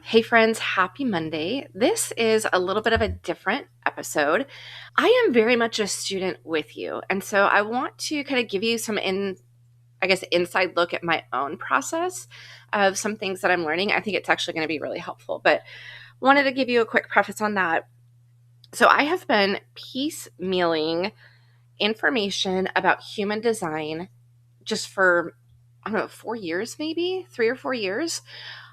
Hey friends, happy Monday. This is a little bit of a different episode. I am very much a student with you, and so I want to kind of give you some inside look at my own process of some things that I'm learning. I think it's actually going to be really helpful, but wanted to give you a quick preface on that. So I have been piecemealing information about human design just for I don't know, 4 years, maybe 3 or 4 years.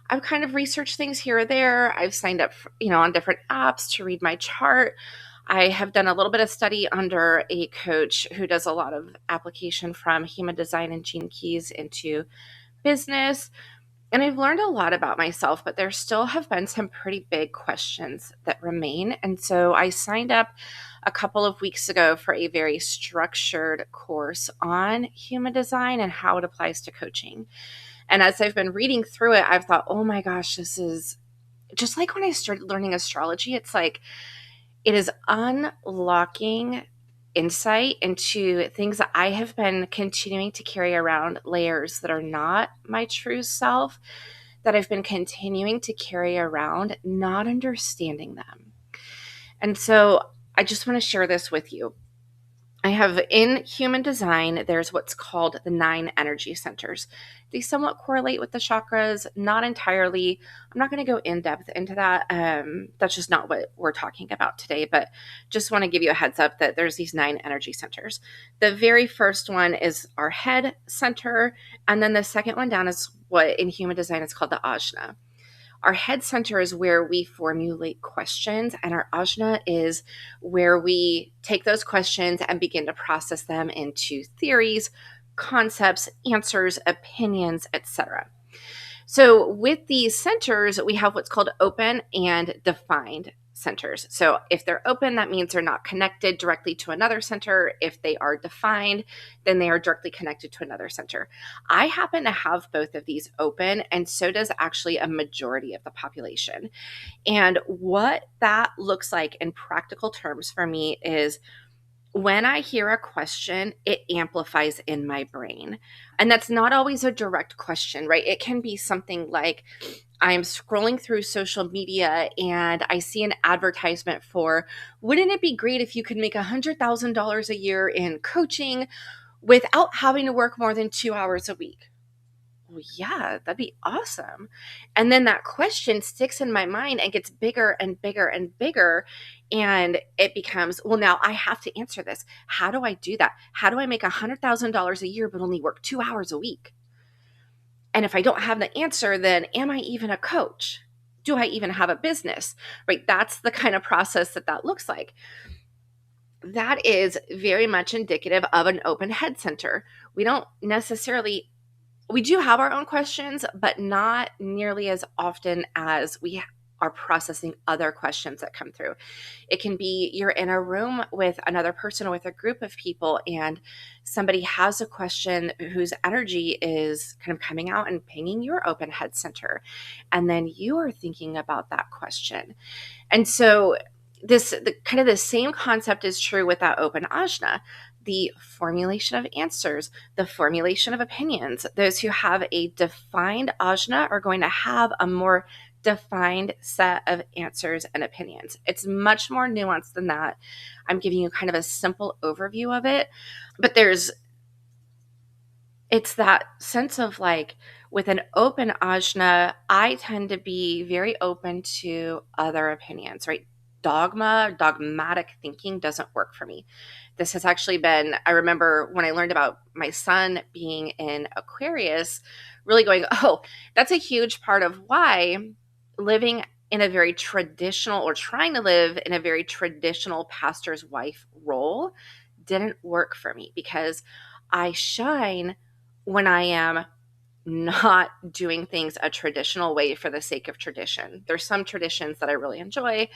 I've kind of researched things here or there. I've signed up, on different apps to read my chart. I have done a little bit of study under a coach who does a lot of application from human design and gene keys into business. And I've learned a lot about myself, but there still have been some pretty big questions that remain. And so I signed up a couple of weeks ago for a very structured course on human design and how it applies to coaching. And as I've been reading through it, I've thought, oh my gosh, this is just like when I started learning astrology. It's like it is unlocking insight into things that I have been continuing to carry around, layers that are not my true self, that I've been continuing to carry around, not understanding them. And so I just want to share this with you. I have in human design, there's what's called the 9 energy centers. They somewhat correlate with the chakras, not entirely. I'm not going to go in depth into that. That's just not what we're talking about today, but just want to give you a heads up that there's these 9 energy centers. The very first one is our head center, and then the second one down is what in human design is called the ajna. Our head center is where we formulate questions, and our ajna is where we take those questions and begin to process them into theories, concepts, answers, opinions, etc. So with these centers, we have what's called open and defined centers. So if they're open, that means they're not connected directly to another center. If they are defined, then they are directly connected to another center. I happen to have both of these open, and so does actually a majority of the population. And what that looks like in practical terms for me is when I hear a question, it amplifies in my brain. And that's not always a direct question, right? It can be something like I'm scrolling through social media and I see an advertisement for, wouldn't it be great if you could make $100,000 a year in coaching without having to work more than 2 hours a week? Well, yeah, that'd be awesome. And then that question sticks in my mind and gets bigger and bigger and bigger. And it becomes, well, now I have to answer this. How do I do that? How do I make $100,000 a year, but only work 2 hours a week? And if I don't have the answer, then am I even a coach? Do I even have a business? Right? That's the kind of process that looks like. That is very much indicative of an open head center. We don't necessarily we do have our own questions, but not nearly as often as we are processing other questions that come through. It can be you're in a room with another person or with a group of people, and somebody has a question whose energy is kind of coming out and pinging your open head center. And then you are thinking about that question. And so the same concept is true with that open ajna, the formulation of answers, the formulation of opinions. Those who have a defined ajna are going to have a more defined set of answers and opinions. It's much more nuanced than that. I'm giving you kind of a simple overview of it, but it's that sense of like with an open ajna, I tend to be very open to other opinions, right? Dogmatic thinking doesn't work for me. This has actually been, I remember when I learned about my son being in Aquarius, really going, oh, that's a huge part of why living in a very traditional or trying to live in a very traditional pastor's wife role didn't work for me because I shine when I am not doing things a traditional way for the sake of tradition. There's some traditions that I really enjoy,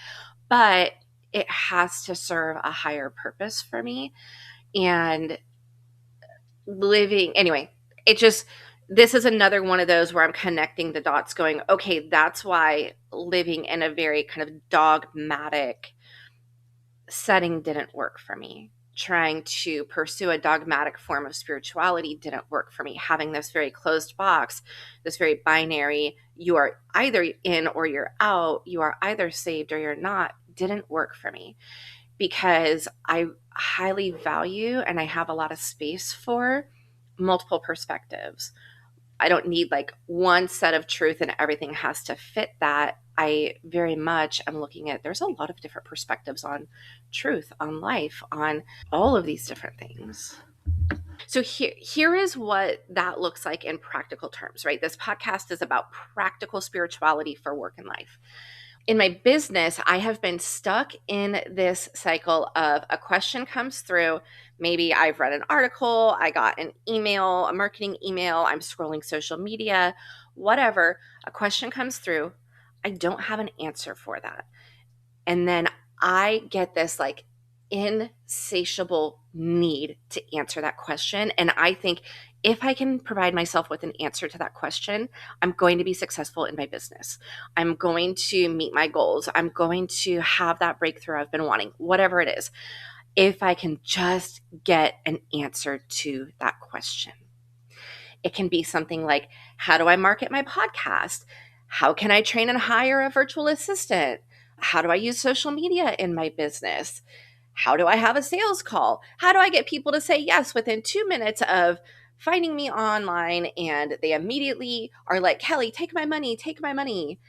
but it has to serve a higher purpose for me. And living, anyway, this is another one of those where I'm connecting the dots going, okay, that's why living in a very kind of dogmatic setting didn't work for me. trying to pursue a dogmatic form of spirituality didn't work for me. Having this very closed box, this very binary, you are either in or you're out, you are either saved or you're not, didn't work for me, because I highly value and I have a lot of space for multiple perspectives. I don't need like one set of truth and everything has to fit that. I very much am looking at, there's a lot of different perspectives on truth, on life, on all of these different things. So here is what that looks like in practical terms, right? This podcast is about practical spirituality for work and life. In my business, I have been stuck in this cycle of a question comes through. Maybe I've read an article, I got an email, a marketing email, I'm scrolling social media, whatever. A question comes through. I don't have an answer for that. And then I get this like insatiable need to answer that question. And I think if I can provide myself with an answer to that question, I'm going to be successful in my business. I'm going to meet my goals. I'm going to have that breakthrough I've been wanting, whatever it is, if I can just get an answer to that question. It can be something like, how do I market my podcast? How can I train and hire a virtual assistant? How do I use social media in my business? How do I have a sales call? How do I get people to say yes within 2 minutes of finding me online and they immediately are like, Kelly, take my money, take my money.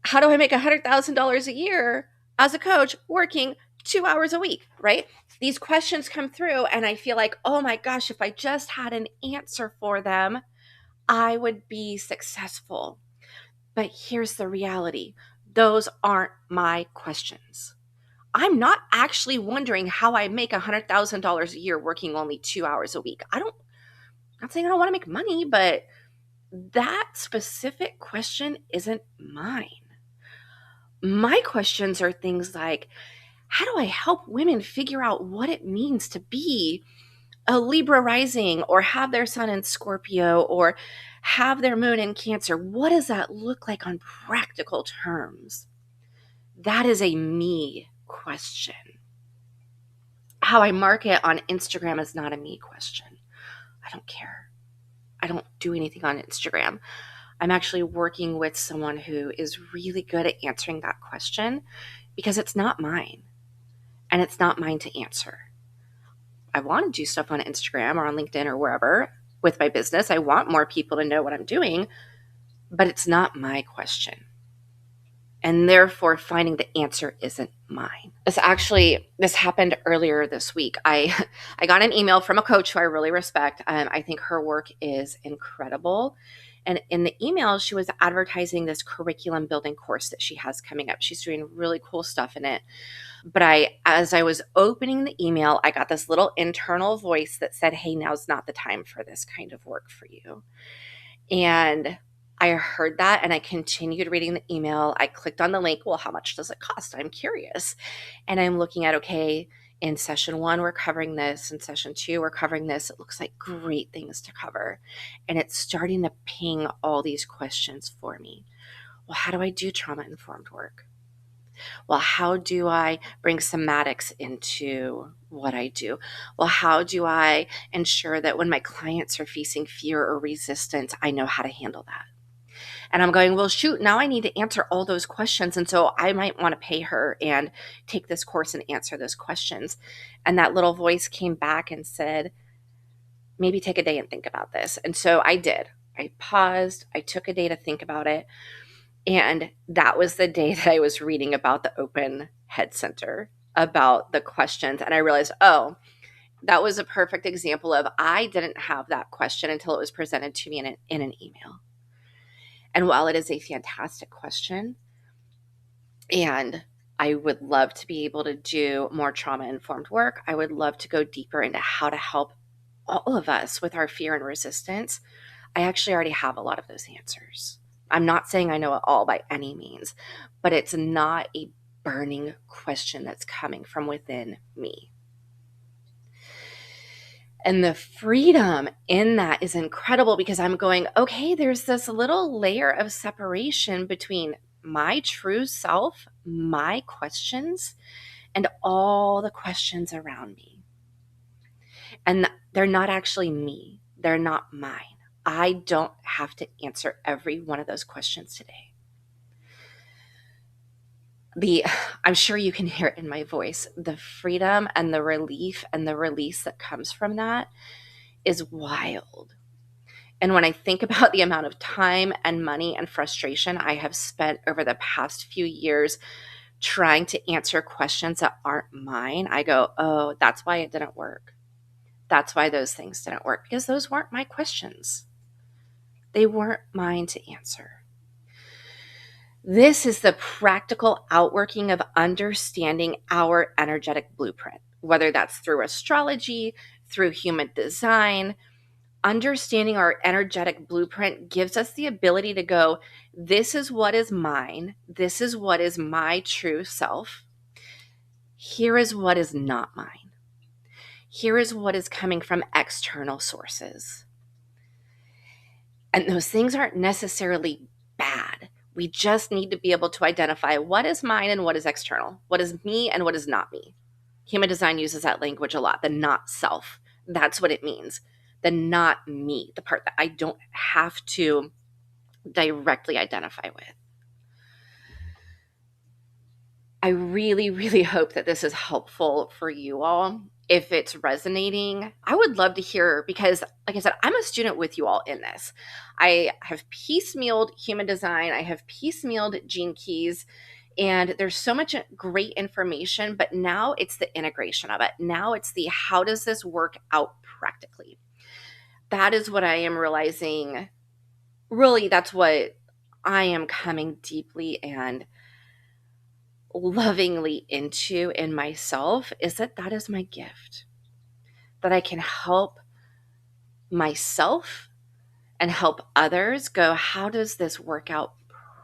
How do I make $100,000 a year as a coach working 2 hours a week, right? These questions come through and I feel like, oh my gosh, if I just had an answer for them, I would be successful. But here's the reality. Those aren't my questions. I'm not actually wondering how I make $100,000 a year working only 2 hours a week. I'm not saying I don't want to make money, but that specific question isn't mine. My questions are things like, how do I help women figure out what it means to be a Libra rising or have their sun in Scorpio or have their moon in Cancer? What does that look like on practical terms? That is a me question. How I market on Instagram is not a me question. I don't care. I don't do anything on Instagram. I'm actually working with someone who is really good at answering that question because it's not mine and it's not mine to answer. I want to do stuff on Instagram or on LinkedIn or wherever with my business. I want more people to know what I'm doing, but it's not my question. And therefore, finding the answer isn't mine. This happened earlier this week. I got an email from a coach who I really respect. I think her work is incredible. And in the email, she was advertising this curriculum building course that she has coming up. She's doing really cool stuff in it. But as I was opening the email, I got this little internal voice that said, hey, now's not the time for this kind of work for you. And I heard that and I continued reading the email. I clicked on the link. Well, how much does it cost? I'm curious. And I'm looking at, okay, in session 1, we're covering this. In session 2, we're covering this. It looks like great things to cover. And it's starting to ping all these questions for me. Well, how do I do trauma-informed work? Well, how do I bring somatics into what I do? Well, how do I ensure that when my clients are facing fear or resistance, I know how to handle that? And I'm going, well, shoot, now I need to answer all those questions. And so I might want to pay her and take this course and answer those questions. And that little voice came back and said, maybe take a day and think about this. And so I did. I paused. I took a day to think about it. And that was the day that I was reading about the Open Head Center, about the questions. And I realized, oh, that was a perfect example of I didn't have that question until it was presented to me in an email. And while it is a fantastic question, and I would love to be able to do more trauma-informed work, I would love to go deeper into how to help all of us with our fear and resistance. I actually already have a lot of those answers. I'm not saying I know it all by any means, but it's not a burning question that's coming from within me. And the freedom in that is incredible because I'm going, okay, there's this little layer of separation between my true self, my questions, and all the questions around me. And they're not actually me. They're not mine. I don't have to answer every one of those questions today. I'm sure you can hear it in my voice. The freedom and the relief and the release that comes from that is wild. And when I think about the amount of time and money and frustration I have spent over the past few years trying to answer questions that aren't mine, I go, oh, that's why it didn't work. That's why those things didn't work, because those weren't my questions. They weren't mine to answer. This is the practical outworking of understanding our energetic blueprint, whether that's through astrology, through human design. Understanding our energetic blueprint gives us the ability to go, this is what is mine. This is what is my true self. Here is what is not mine. Here is what is coming from external sources. And those things aren't necessarily bad. We just need to be able to identify what is mine and what is external, what is me and what is not me. Human design uses that language a lot, the not self. That's what it means. The not me, the part that I don't have to directly identify with. I really, really hope that this is helpful for you all. If it's resonating, I would love to hear, because like I said, I'm a student with you all in this. I have piecemealed human design. I have piecemealed gene keys, and there's so much great information, but now it's the integration of it. Now it's the, how does this work out practically? That is what I am realizing. Really, that's what I am coming deeply and lovingly into in myself, is that that is my gift, that I can help myself and help others go, how does this work out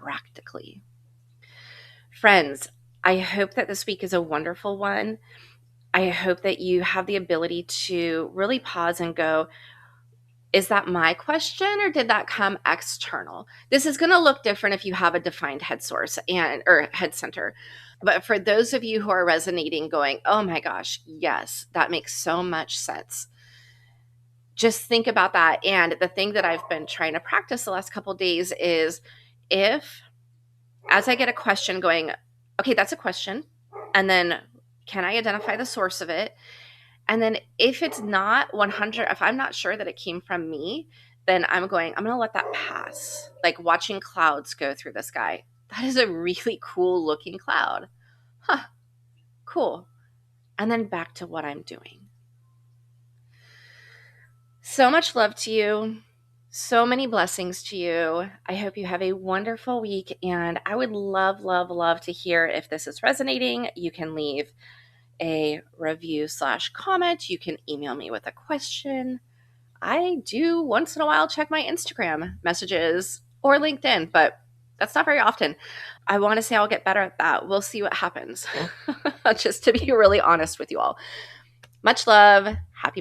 practically? Friends, I hope that this week is a wonderful one. I hope that you have the ability to really pause and go, is that my question or did that come external? This is going to look different if you have a defined head source or head center. But for those of you who are resonating, going, oh my gosh, yes, that makes so much sense. Just think about that. And the thing that I've been trying to practice the last couple of days is, if, as I get a question, going, okay, that's a question. And then can I identify the source of it? And then if it's not 100, if I'm not sure that it came from me, then I'm going to let that pass. Like watching clouds go through the sky. That is a really cool looking cloud. Huh, cool. And then back to what I'm doing. So much love to you. So many blessings to you. I hope you have a wonderful week. And I would love, love, love to hear if this is resonating. You can leave a review/comment. You can email me with a question. I do once in a while check my Instagram messages or LinkedIn, but that's not very often. I want to say I'll get better at that. We'll see what happens. Just to be really honest with you all. Much love.